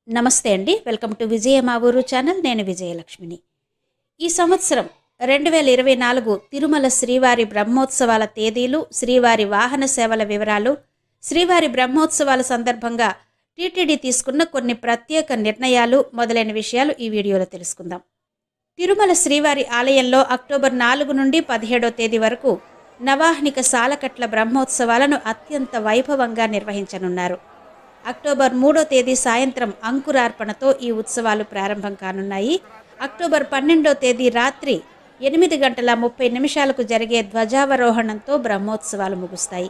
నమస్తే అండి. Welcome to విజయ మా ఊరు ఛానల్. నేను విజయలక్ష్మిని. ఈ సంవత్సరం 2024 తిరుమల శ్రీవారి బ్రహ్మోత్సవాల తేదీలు, శ్రీవారి వాహన సేవల వివరాలు, శ్రీవారి బ్రహ్మోత్సవాల సందర్భంగా టీటీడీ తీసుకున్న కొన్ని ప్రత్యేక నిర్ణయాలు మొదలైన విషయాలు ఈ వీడియోలో తెలుసుకుందాం. తిరుమల శ్రీవారి ఆలయంలో అక్టోబర్ 4 నుండి 17వ తేదీ వరకు నవాహ్నిక సాలకట్ల బ్రహ్మోత్సవాలను అత్యంత వైభవంగా నిర్వహించనున్నారు. అక్టోబర్ 3వ తేదీ సాయంత్రం అంకురార్పణతో ఈ ఉత్సవాలు ప్రారంభం కానున్నాయి. అక్టోబర్ 12వ తేదీ రాత్రి 8:30 జరిగే ధ్వజావరోహణంతో బ్రహ్మోత్సవాలు ముగుస్తాయి.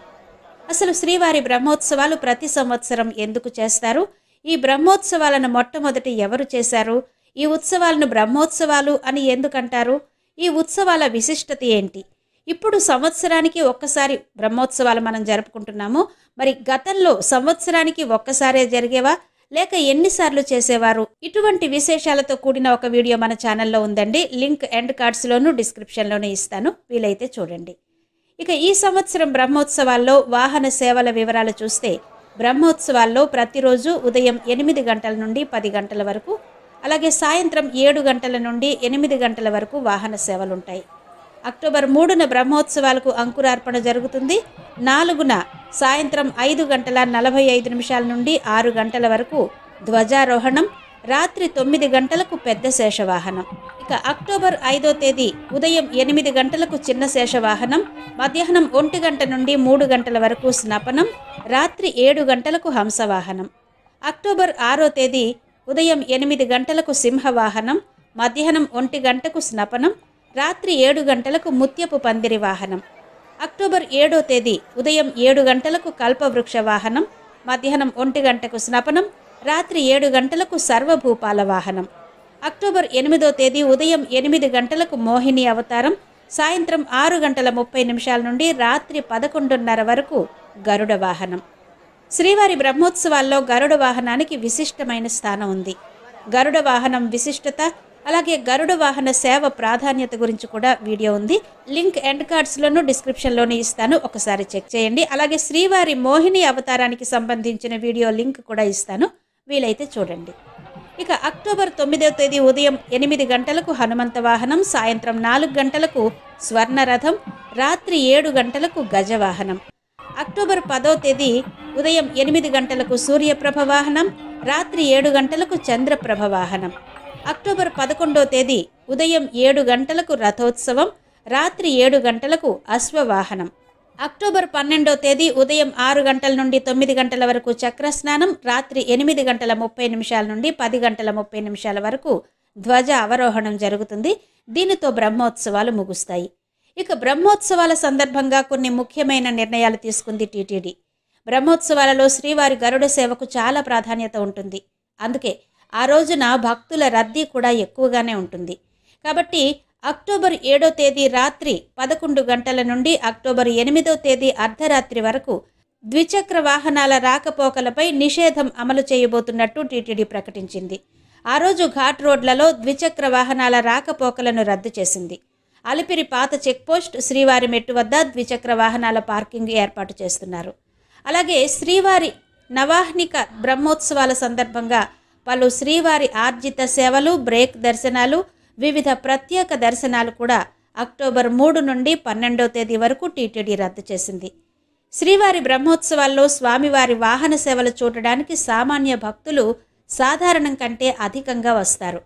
అసలు శ్రీవారి బ్రహ్మోత్సవాలు ప్రతి సంవత్సరం ఎందుకు చేస్తారు? ఈ బ్రహ్మోత్సవాలను మొట్టమొదటి ఎవరు చేశారు? ఈ ఉత్సవాలను బ్రహ్మోత్సవాలు అని ఎందుకంటారు? ఈ ఉత్సవాల విశిష్టత ఏంటి? ఇప్పుడు సంవత్సరానికి ఒక్కసారి బ్రహ్మోత్సవాలు మనం జరుపుకుంటున్నాము. మరి గతంలో సంవత్సరానికి ఒక్కసారే జరిగేవా, లేక ఎన్నిసార్లు చేసేవారు? ఇటువంటి విశేషాలతో కూడిన ఒక వీడియో మన ఛానల్లో ఉందండి. లింక్ ఎండ్ కార్డ్స్లోను డిస్క్రిప్షన్లోనే ఇస్తాను, వీలైతే చూడండి. ఇక ఈ సంవత్సరం బ్రహ్మోత్సవాల్లో వాహన సేవల వివరాలు చూస్తే, బ్రహ్మోత్సవాల్లో ప్రతిరోజు ఉదయం 8 గంటల నుండి 10 గంటల వరకు, అలాగే సాయంత్రం 7 గంటల నుండి 8 గంటల వరకు వాహన సేవలుంటాయి. అక్టోబర్ 3న బ్రహ్మోత్సవాలకు అంకురార్పణ జరుగుతుంది. 4న సాయంత్రం 5:45 నుండి 6 గంటల వరకు ధ్వజారోహణం, రాత్రి 9 గంటలకు పెద్ద శేషవాహనం. ఇక అక్టోబర్ 5వ తేదీ ఉదయం 8 గంటలకు చిన్న శేషవాహనం, మధ్యాహ్నం 1 గంట నుండి 3 గంటల వరకు స్నపనం, రాత్రి 7 గంటలకు హంసవాహనం. అక్టోబర్ 6వ తేదీ ఉదయం 8 గంటలకు సింహవాహనం, మధ్యాహ్నం 1 గంటకు స్నపనం, రాత్రి 7 గంటలకు ముత్యపు పందిరి వాహనం. అక్టోబర్ 7వ తేదీ ఉదయం 7 గంటలకు కల్పవృక్ష వాహనం, మధ్యాహ్నం 1 గంటకు స్నపనం, రాత్రి 7 గంటలకు సర్వభూపాల వాహనం. అక్టోబర్ 8వ తేదీ ఉదయం 8 గంటలకు మోహిని అవతారం, సాయంత్రం 6:30 నుండి రాత్రి 11:30 వరకు గరుడ వాహనం. శ్రీవారి బ్రహ్మోత్సవాల్లో గరుడ వాహనానికి విశిష్టమైన స్థానం ఉంది. గరుడ వాహనం విశిష్టత, అలాగే గరుడ వాహన సేవ ప్రాధాన్యత గురించి కూడా వీడియో ఉంది. లింక్ ఎండ్ కార్డ్స్లోను డిస్క్రిప్షన్లోనే ఇస్తాను, ఒకసారి చెక్ చేయండి. అలాగే శ్రీవారి మోహిని అవతారానికి సంబంధించిన వీడియో లింక్ కూడా ఇస్తాను, వీలైతే చూడండి. ఇక అక్టోబర్ 9వ తేదీ ఉదయం 8 గంటలకు హనుమంత వాహనం, సాయంత్రం 4 గంటలకు స్వర్ణరథం, రాత్రి 7 గంటలకు గజవాహనం. అక్టోబర్ 10వ తేదీ ఉదయం 8 గంటలకు సూర్యప్రభ వాహనం, రాత్రి 7 గంటలకు చంద్రప్రభ వాహనం. అక్టోబర్ 11వ తేదీ ఉదయం 7 గంటలకు రథోత్సవం, రాత్రి 7 గంటలకు అశ్వవాహనం. అక్టోబర్ 12వ తేదీ ఉదయం 6 గంటల నుండి 9 గంటల వరకు చక్రస్నానం, రాత్రి 8:30 నుండి 10:30 వరకు ధ్వజ అవరోహణం జరుగుతుంది. దీనితో బ్రహ్మోత్సవాలు ముగుస్తాయి. ఇక బ్రహ్మోత్సవాల సందర్భంగా కొన్ని ముఖ్యమైన నిర్ణయాలు తీసుకుంది టీటీడీ. బ్రహ్మోత్సవాలలో శ్రీవారి గరుడ సేవకు చాలా ప్రాధాన్యత ఉంటుంది. అందుకే ఆ రోజున భక్తుల రద్దీ కూడా ఎక్కువగానే ఉంటుంది. కాబట్టి అక్టోబర్ 7వ తేదీ రాత్రి 11 గంటల నుండి అక్టోబర్ 8వ తేదీ అర్ధరాత్రి వరకు ద్విచక్ర వాహనాల రాకపోకలపై నిషేధం అమలు చేయబోతున్నట్టు టీటీడీ ప్రకటించింది. ఆ రోజు ఘాట్ రోడ్లలో ద్విచక్ర వాహనాల రాకపోకలను రద్దు చేసింది. అలిపిరి పాత చెక్పోస్ట్, శ్రీవారి మెట్టు వద్ద ద్విచక్ర వాహనాల పార్కింగ్ ఏర్పాటు చేస్తున్నారు. అలాగే శ్రీవారి నవాహ్నిక బ్రహ్మోత్సవాల సందర్భంగా పలు శ్రీవారి ఆర్జిత సేవలు, బ్రేక్ దర్శనాలు, వివిధ ప్రత్యేక దర్శనాలు కూడా అక్టోబర్ 3 నుండి 12వ తేదీ వరకు టీటీడీ రద్దు చేసింది. శ్రీవారి బ్రహ్మోత్సవాల్లో స్వామివారి వాహన సేవలు చూడడానికి సామాన్య భక్తులు సాధారణం కంటే అధికంగా వస్తారు.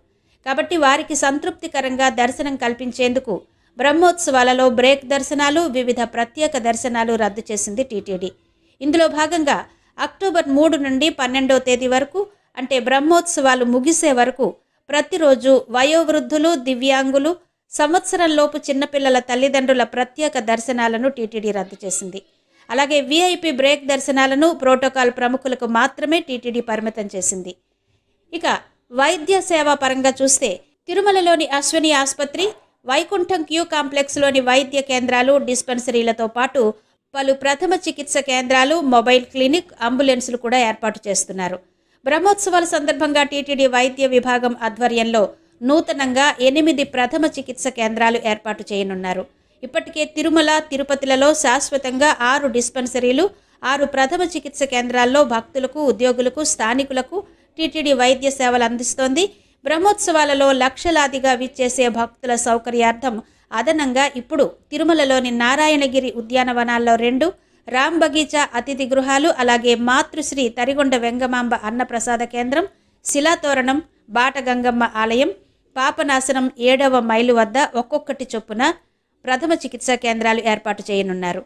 కాబట్టి వారికి సంతృప్తికరంగా దర్శనం కల్పించేందుకు బ్రహ్మోత్సవాలలో బ్రేక్ దర్శనాలు, వివిధ ప్రత్యేక దర్శనాలు రద్దు చేసింది టీటీడీ. ఇందులో భాగంగా అక్టోబర్ 3 నుండి 12వ తేదీ వరకు, అంటే బ్రహ్మోత్సవాలు ముగిసే వరకు ప్రతిరోజు వయోవృద్ధులు, దివ్యాంగులు, సంవత్సరంలోపు చిన్నపిల్లల తల్లిదండ్రుల ప్రత్యేక దర్శనాలను టీటీడీ రద్దు చేసింది. అలాగే విఐపి బ్రేక్ దర్శనాలను ప్రోటోకాల్ ప్రముఖులకు మాత్రమే టీటీడీ పరిమితం చేసింది. ఇక వైద్య సేవా పరంగా చూస్తే తిరుమలలోని అశ్విని ఆసుపత్రి, వైకుంఠం క్యూ కాంప్లెక్స్లోని వైద్య కేంద్రాలు, డిస్పెన్సరీలతో పాటు పలు ప్రథమ చికిత్స కేంద్రాలు, మొబైల్ క్లినిక్, అంబులెన్సులు కూడా ఏర్పాటు చేస్తున్నారు. బ్రహ్మోత్సవాల సందర్భంగా టీటీడీ వైద్య విభాగం ఆధ్వర్యంలో నూతనంగా 8 ప్రథమ చికిత్స కేంద్రాలు ఏర్పాటు చేయనున్నారు. ఇప్పటికే తిరుమల, తిరుపతిలలో శాశ్వతంగా 6 డిస్పెన్సరీలు, 6 ప్రథమ చికిత్స కేంద్రాల్లో భక్తులకు, ఉద్యోగులకు, స్థానికులకు టీటీడీ వైద్య సేవలు అందిస్తోంది. బ్రహ్మోత్సవాలలో లక్షలాదిగా విచ్చేసే భక్తుల సౌకర్యార్థం అదనంగా ఇప్పుడు తిరుమలలోని నారాయణగిరి ఉద్యానవనాల్లో 2, రామ్ బగీచా అతిథి గృహాలు, అలాగే మాతృశ్రీ తరిగొండ వెంగమాంబ అన్నప్రసాద కేంద్రం, శిలాతోరణం, బాటగంగమ్మ ఆలయం, పాపనాశనం 7వ మైలు వద్ద ఒక్కొక్కటి చొప్పున ప్రథమ చికిత్సా కేంద్రాలు ఏర్పాటు చేయనున్నారు.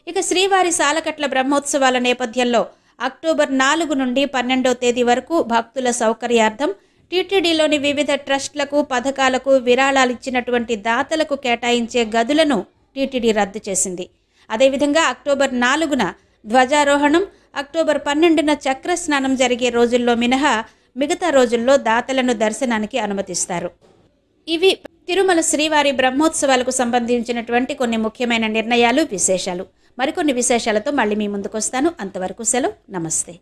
ఇక శ్రీవారి సాలకట్ల బ్రహ్మోత్సవాల నేపథ్యంలో అక్టోబర్ 4 నుండి 12వ తేదీ వరకు భక్తుల సౌకర్యార్థం టీటీడీలోని వివిధ ట్రస్టులకు, పథకాలకు విరాళాలిచ్చినటువంటి దాతలకు కేటాయించే గదులను టీటీడీ రద్దు చేసింది. అదేవిధంగా అక్టోబర్ 4న ధ్వజారోహణం, అక్టోబర్ 12న చక్ర స్నానం జరిగే రోజుల్లో మినహా మిగతా రోజుల్లో దాతలను దర్శనానికి అనుమతిస్తారు. ఇవి తిరుమల శ్రీవారి బ్రహ్మోత్సవాలకు సంబంధించినటువంటి కొన్ని ముఖ్యమైన నిర్ణయాలు, విశేషాలు. మరికొన్ని విశేషాలతో మళ్ళీ మీ ముందుకు వస్తాను. అంతవరకు సెలవు. నమస్తే.